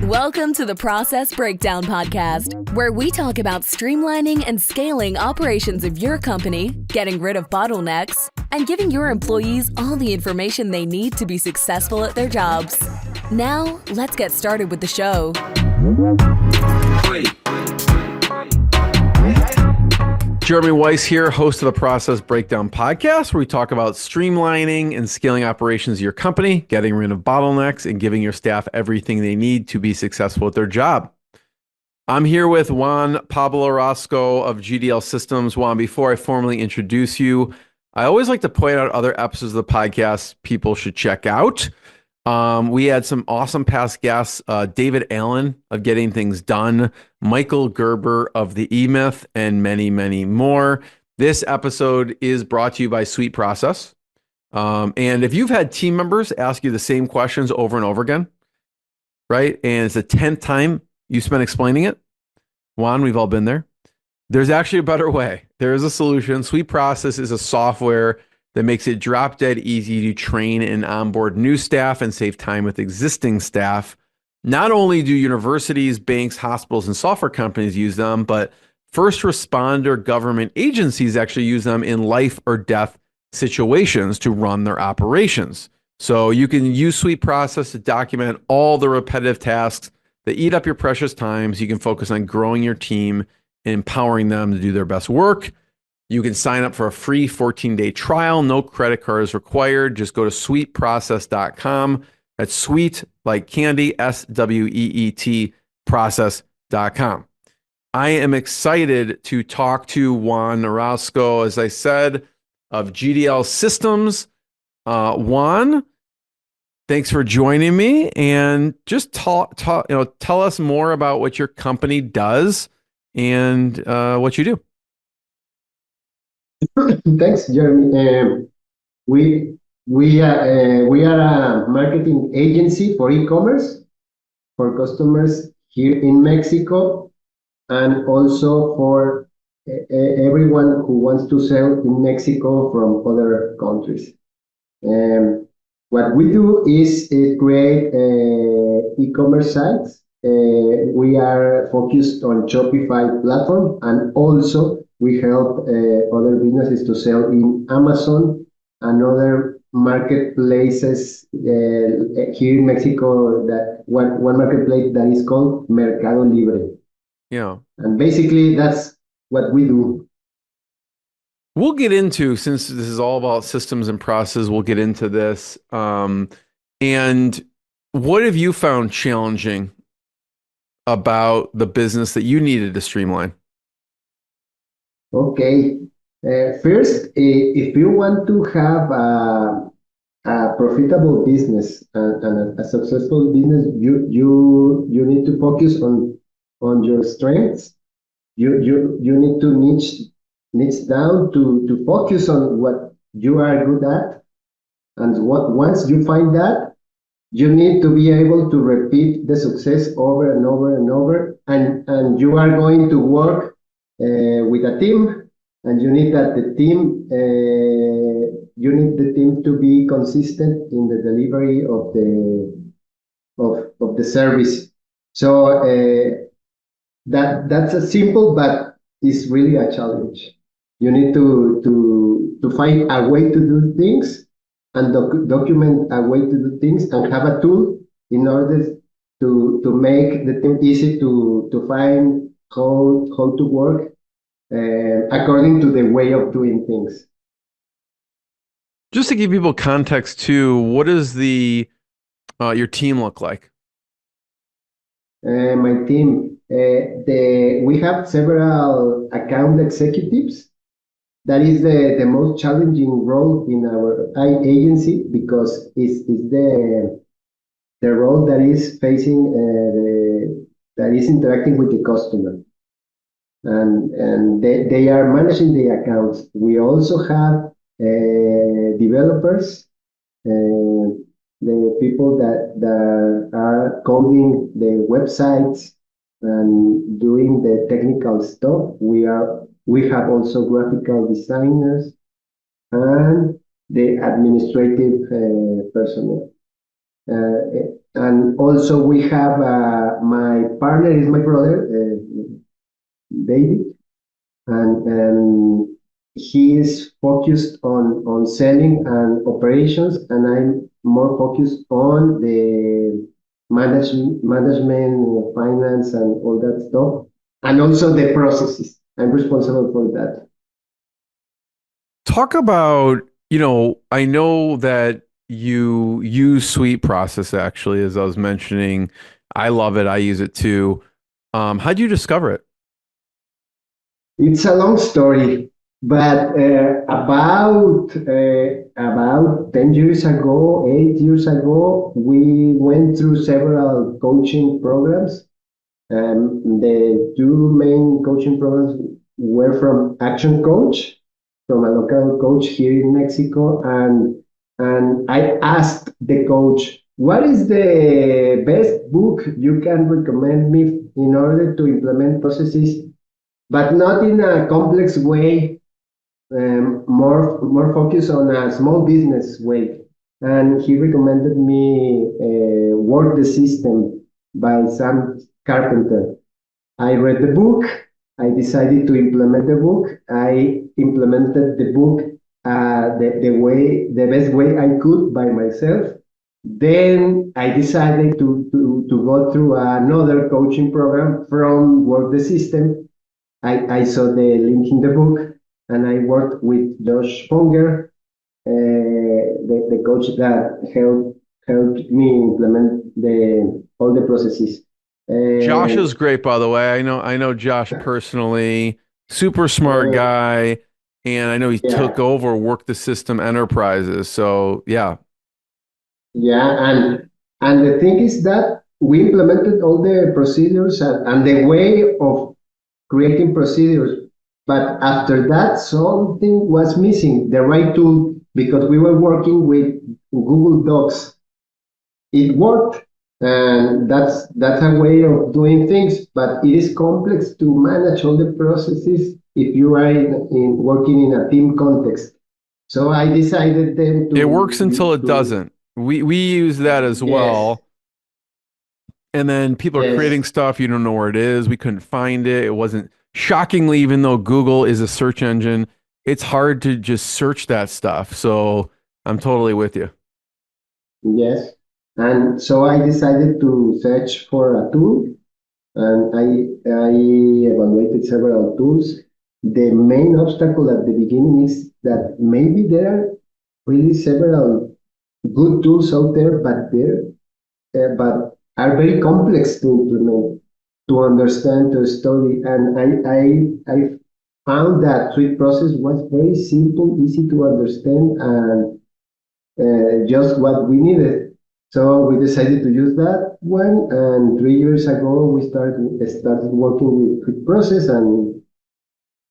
Welcome to the Process Breakdown Podcast, where we talk about streamlining and scaling operations of your company, getting rid of bottlenecks, and giving your employees all the information they need to be successful at their jobs. Now, let's get started with the show. Jeremy Weiss here, host of the Process Breakdown Podcast, where we talk about streamlining and scaling operations of your company, getting rid of bottlenecks, and giving your staff everything they need to be successful at their job. I'm here with Juan Pablo Roscoe of GDL Systems. Juan, before I formally introduce you, I always like to point out other episodes of the podcast people should check out. We had some awesome past guests, David Allen of Getting Things Done, Michael Gerber of the E-Myth, and many, many more. This episode is brought to you by SweetProcess. And if you've had team members ask you the same questions over and over again, right? And it's the 10th time you spent explaining it, Juan, we've all been there. There's actually a better way. There is a solution. SweetProcess is a software that makes it drop dead easy to train and onboard new staff and save time with existing staff. Not only do universities, banks, hospitals, and software companies use them, but first responder government agencies actually use them in life or death situations to run their operations. So you can use SweetProcess to document all the repetitive tasks that eat up your precious time so you can focus on growing your team and empowering them to do their best work. You can sign up for a free 14-day trial. No credit card is required. Just go to sweetprocess.com. That's sweet like candy, SWEET process.com. I am excited to talk to Juan Roscoe, as I said, of GDL Systems. Juan, thanks for joining me, and just tell us more about what your company does and what you do. Thanks, Jeremy. We are a marketing agency for e-commerce for customers here in Mexico, and also for everyone who wants to sell in Mexico from other countries. What we do is create e-commerce sites. We are focused on Shopify platform, and also we help other businesses to sell in Amazon and other marketplaces here in Mexico. That one marketplace that is called Mercado Libre. Yeah. And basically that's what we do. We'll get into, since this is all about systems and processes, we'll get into this. And what have you found challenging about the business that you needed to streamline? Okay. First, if you want to have a profitable business and a successful business, you need to focus on your strengths. You need to niche down to focus on what you are good at, and once you find that, you need to be able to repeat the success over and over and over, and you are going to work with a team, and you need the team to be consistent in the delivery of the service. So that's a simple, but it's really a challenge. You need to find a way to do things, and document a way to do things, and have a tool in order to make the team easy to find how to work according to the way of doing things. Just to give people context too, what does your team look like? My team, we have several account executives. That is the most challenging role in our agency, because it's the role that is facing that is interacting with the customer, and they are managing the accounts. We also have developers, the people that are coding the websites and doing the technical stuff. We have also graphical designers, and the administrative personnel. And also we have my partner is my brother, David, and he is focused on selling and operations, and I'm more focused on the management, finance, and all that stuff, and also the processes. I'm responsible for that. Talk about, I know that you use SweetProcess actually, as I was mentioning. I love it. I use it too. How'd you discover it? It's a long story, but about 10 years ago, 8 years ago, we went through several coaching programs. The two main coaching programs were from Action Coach, from a local coach here in Mexico, and I asked the coach, what is the best book you can recommend me in order to implement processes, but not in a complex way, more focused on a small business way. And he recommended me Work the System by Sam Carpenter. I read the book. I decided to implement the book. I implemented the book the best way I could by myself. Then I decided to go through another coaching program from Work the System. I saw the link in the book, and I worked with Josh Fonger, the coach that helped me implement all the processes. Josh is great, by the way. I know Josh personally, super smart guy, and I know he took over Work the System Enterprises. So yeah. Yeah, and the thing is that we implemented all the procedures and the way of creating procedures. But after that, something was missing, the right tool, because we were working with Google Docs. It worked, and that's a way of doing things, but it is complex to manage all the processes if you are working in a team context. So I decided then to... It works until it doesn't. We use that as well. And then people are creating stuff, you don't know where it is. We couldn't find it. It wasn't, shockingly, even though Google is a search engine, it's hard to just search that stuff. So I'm totally with you. Yes. And so I decided to search for a tool, and I evaluated several tools. The main obstacle at the beginning is that maybe there are really several good tools out there, but are very complex to implement, to understand, to study. And I found that SweetProcess was very simple, easy to understand, and just what we needed. So we decided to use that one, and 3 years ago we started working with SweetProcess,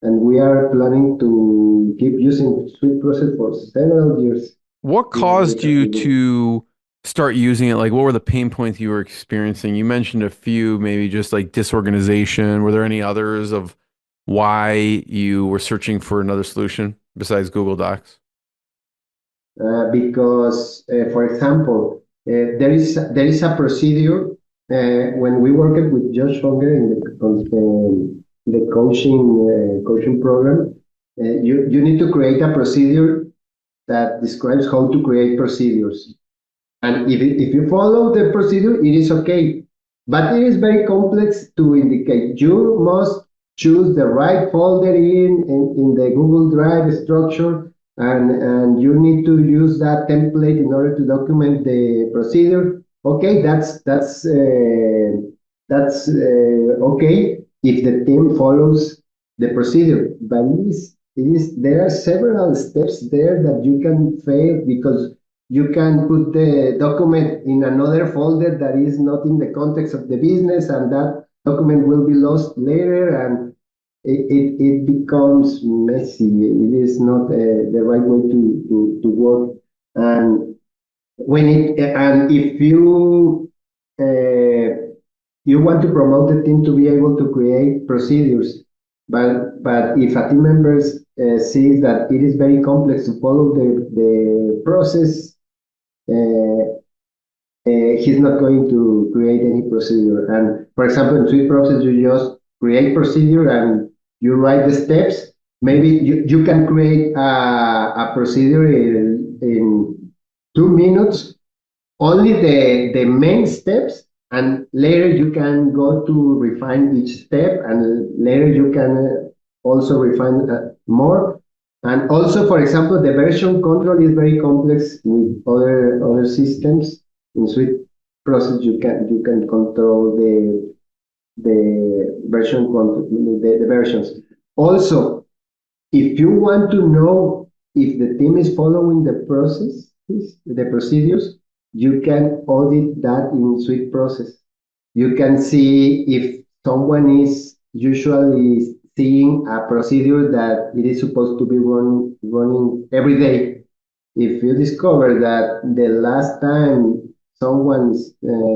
and we are planning to keep using SweetProcess for several years. What caused you to start using it? Like, what were the pain points you were experiencing? You mentioned a few, maybe just like disorganization. Were there any others of why you were searching for another solution besides Google Docs? Because, for example, there is a procedure when we worked with Josh Fonger in the coaching program. You need to create a procedure that describes how to create procedures. And if you follow the procedure, it is okay. But it is very complex to indicate. You must choose the right folder in the Google Drive structure, and you need to use that template in order to document the procedure. Okay, that's okay if the team follows the procedure, but there are several steps there that you can fail because you can put the document in another folder that is not in the context of the business, and that document will be lost later, and it becomes messy. It is not the right way to work. And if you want to promote the team to be able to create procedures, but if a team member sees that it is very complex to follow the process, he's not going to create any procedure. And for example, in SweetProcess, you just create procedure and you write the steps. Maybe you can create a procedure in 2 minutes, only the main steps, and later you can go to refine each step, and later you can also refine more. And also, for example, the version control is very complex with other systems. In SweetProcess, you can control the version control, the versions. Also, if you want to know if the team is following the process, the procedures, you can audit that in SweetProcess. You can see if someone is usually seeing a procedure that it is supposed to be running every day. If you discover that the last time someone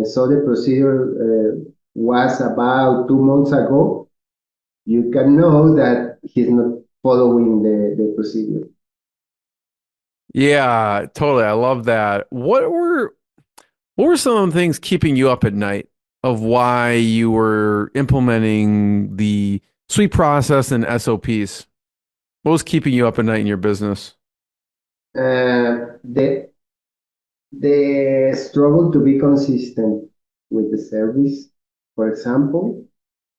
saw the procedure was about 2 months ago, you can know that he's not following the procedure. Yeah, totally. I love that. What were some of the things keeping you up at night of why you were implementing the SweetProcess and SOPs? What was keeping you up at night in your business? The struggle to be consistent with the service, for example.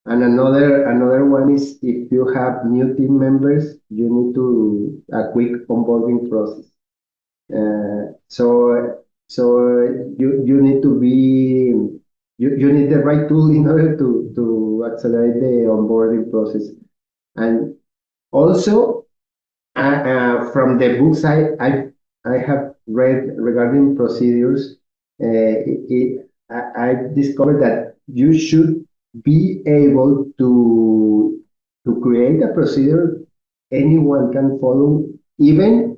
And another one is if you have new team members, you need to a quick onboarding process. So you need to be you need the right tool in order to accelerate the onboarding process. And also from the books I have read regarding procedures, I discovered that you should be able to create a procedure anyone can follow, even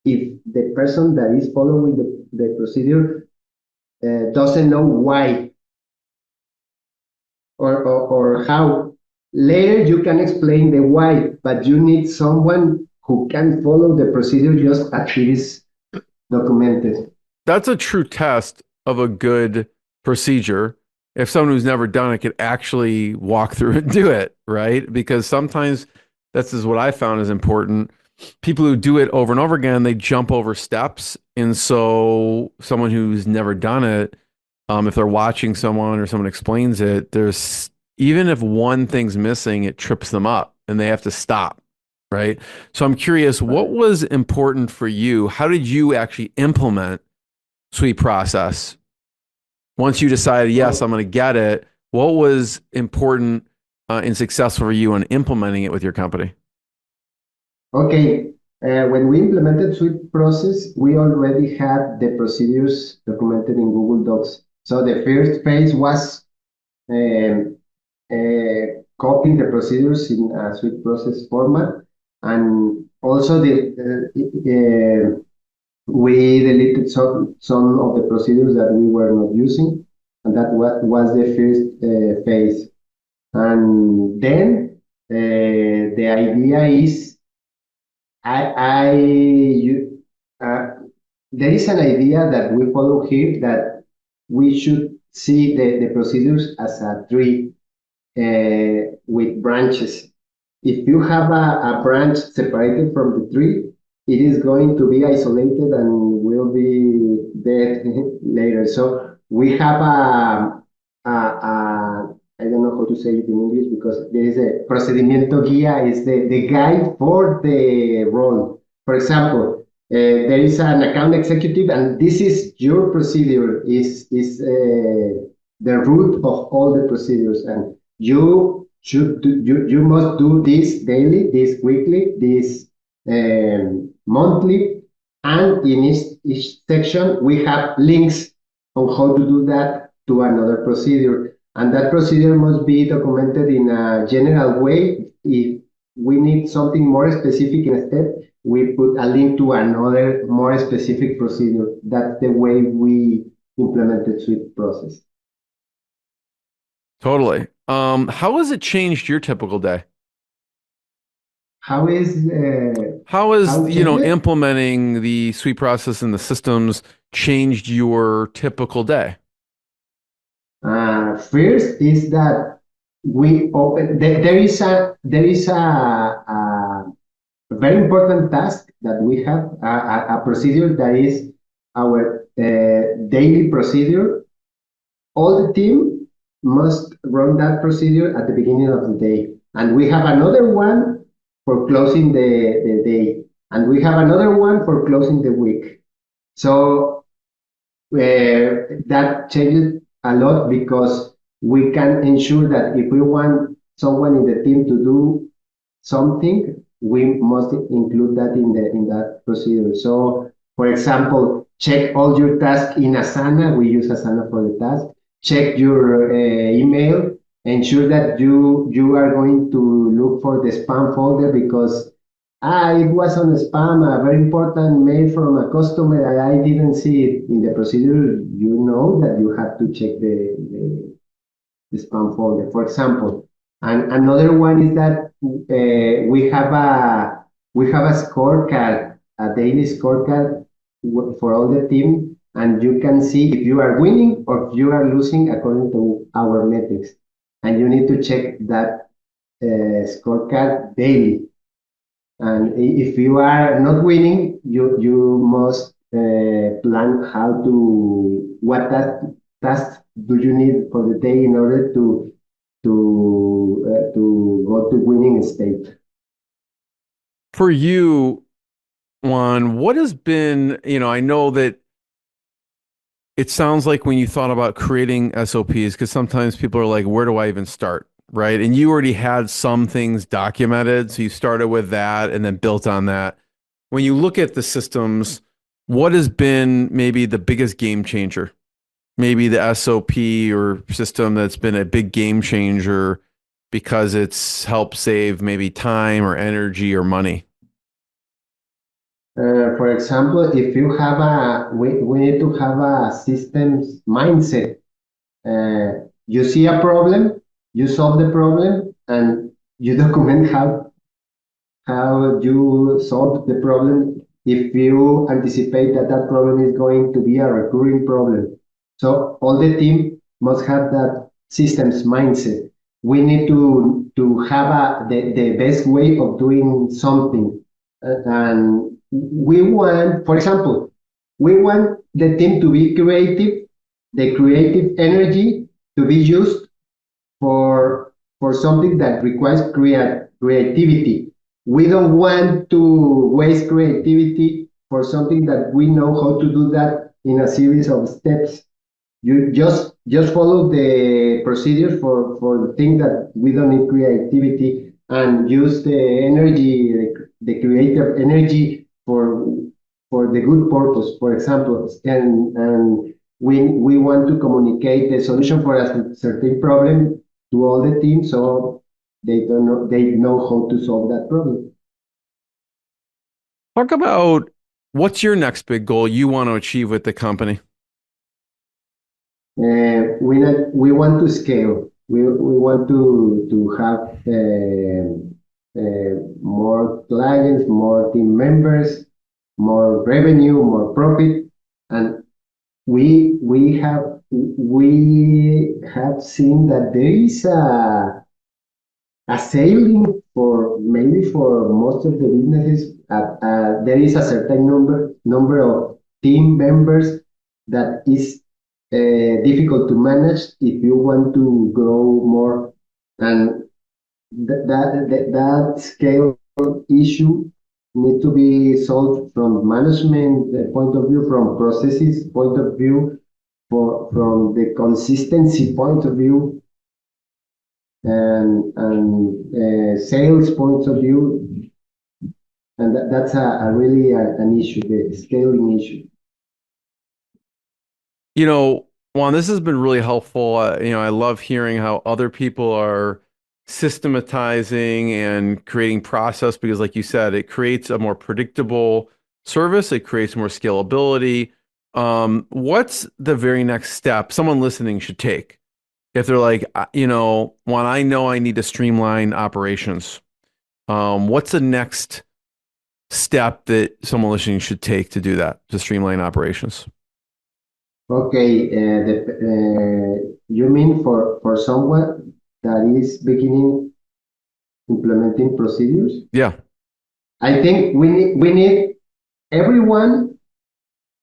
if the person that is following the procedure doesn't know why or how. Later you can explain the why, but you need someone who can follow the procedure just as it is documented. That's a true test of a good procedure. If someone who's never done it could actually walk through and do it, right? Because sometimes this is what I found is important. People who do it over and over again, they jump over steps. And so someone who's never done it, if they're watching someone or someone explains it, there's even if one thing's missing, it trips them up and they have to stop, right? So I'm curious, what was important for you? How did you actually implement SweetProcess? Once you decided, yes, I'm going to get it, what was important and successful for you in implementing it with your company? Okay, when we implemented SweetProcess, we already had the procedures documented in Google Docs. So the first phase was copying the procedures in a SweetProcess format, and also we deleted some of the procedures that we were not using, and that was the first phase. And then the idea is, there is an idea that we follow here that we should see the procedures as a tree with branches. If you have a branch separated from the tree, it is going to be isolated and will be dead later. So we have I don't know how to say it in English because there is a procedimiento guía, is the guide for the role. For example, there is an account executive, and this is your procedure, is the root of all the procedures, and you must do this daily, this weekly, this monthly, and in each section we have links on how to do that to another procedure. And that procedure must be documented in a general way. If we need something more specific in a step, we put a link to another more specific procedure. That's the way we implemented SweetProcess. Totally. How has it changed your typical day? how is How has, how changed? implementing the sweet process and the systems changed your typical day? First is that we open. There is a very important task that we have, a procedure that is our daily procedure. All the team must run that procedure at the beginning of the day. And we have another one for closing the day. And we have another one for closing the week. So that changes a lot because we can ensure that if we want someone in the team to do something, we must include that in that procedure. So, for example, check all your tasks in Asana. We use Asana for the task. Check your email. Ensure that you are going to look for the spam folder because it was on spam, a very important mail from a customer. I didn't see it in the procedure. You know that you have to check the spam folder, for example. And another one is that we have a scorecard, a daily scorecard for all the team, and you can see if you are winning or if you are losing according to our metrics. And you need to check that scorecard daily. And if you are not winning, you must plan what tasks do you need for the day in order to go to winning state. For you, Juan, what has been, I know that it sounds like when you thought about creating SOPs, because sometimes people are like, where do I even start? Right. And you already had some things documented. So you started with that and then built on that. When you look at the systems, what has been maybe the biggest game changer? Maybe the SOP or system that's been a big game changer because it's helped save maybe time or energy or money. For example, if you have we need to have a systems mindset. You see a problem, you solve the problem, and you document how you solve the problem if you anticipate that that problem is going to be a recurring problem. So all the team must have that systems mindset. We need to have the best way of doing something. And we want, for example, we want the team to be creative, the creative energy to be used for something that requires creativity. We don't want to waste creativity for something that we know how to do that in a series of steps. You just follow the procedures for the thing that we don't need creativity and use the energy, the creative energy for the good purpose, for example. And we want to communicate the solution for a certain problem to all the team so they know how to solve that problem. Talk about what's your next big goal you want to achieve with the company? We want to scale. We want to have more clients, more team members, more revenue, more profit, and we have seen that there is a ceiling for maybe for most of the businesses. There is a certain number of team members that is difficult to manage if you want to grow more, and that scale issue need to be solved from management point of view, from processes point of view, from the consistency point of view, and sales points of view, and that's a really an issue, the scaling issue. Juan, this has been really helpful. I love hearing how other people are systematizing and creating process because, like you said, it creates a more predictable service. It creates more scalability. What's the very next step someone listening should take if they're like, Juan, I know I need to streamline operations. What's the next step that someone listening should take to do that, to streamline operations? Okay, you mean for someone that is beginning implementing procedures? Yeah. I think we need everyone,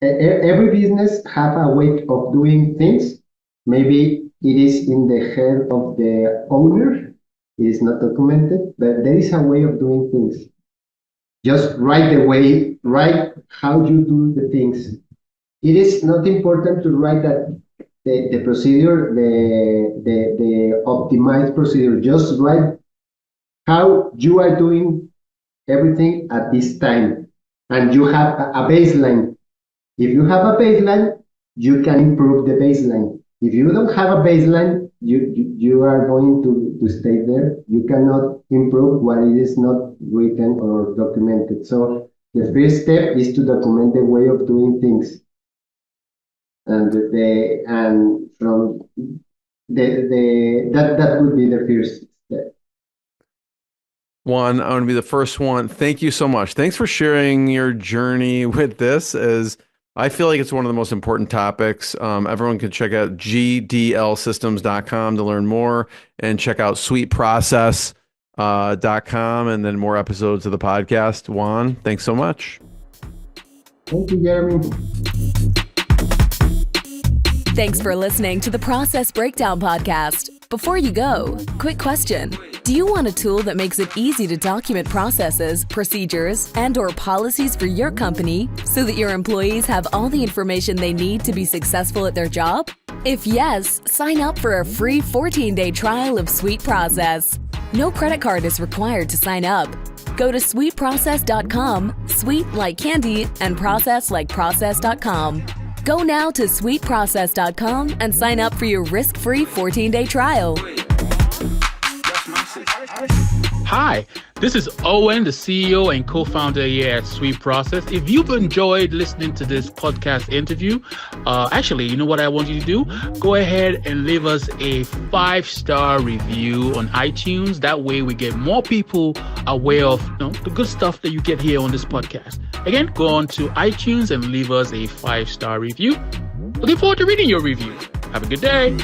every business have a way of doing things. Maybe it is in the head of the owner. It is not documented, but there is a way of doing things. Just write how you do the things. It is not important to write that the procedure, the optimized procedure. Just write how you are doing everything at this time, and you have a baseline. If you have a baseline, you can improve the baseline. If you don't have a baseline, you are going to stay there. You cannot improve what it is not written or documented. So the first step is to document the way of doing things. And from that would be the first step. Juan, I want to be the first one. Thank you so much. Thanks for sharing your journey with this, as I feel like it's one of the most important topics. Everyone can check out gdlsystems.com to learn more, and check out SweetProcess.com and then more episodes of the podcast. Juan, thanks so much. Thank you, Jeremy. Thanks for listening to the Process Breakdown Podcast. Before you go, quick question. Do you want a tool that makes it easy to document processes, procedures, and/or policies for your company so that your employees have all the information they need to be successful at their job? If yes, sign up for a free 14-day trial of SweetProcess. No credit card is required to sign up. Go to sweetprocess.com, sweet like candy, and process like process.com. Go now to sweetprocess.com and sign up for your risk-free 14-day trial. Hi, this is Owen, the CEO and co-founder here at SweetProcess. If you've enjoyed listening to this podcast interview, actually, you know what I want you to do? Go ahead and leave us a 5-star review on iTunes. That way we get more people aware of the good stuff that you get here on this podcast. Again, go on to iTunes and leave us a 5-star review. Looking forward to reading your review. Have a good day.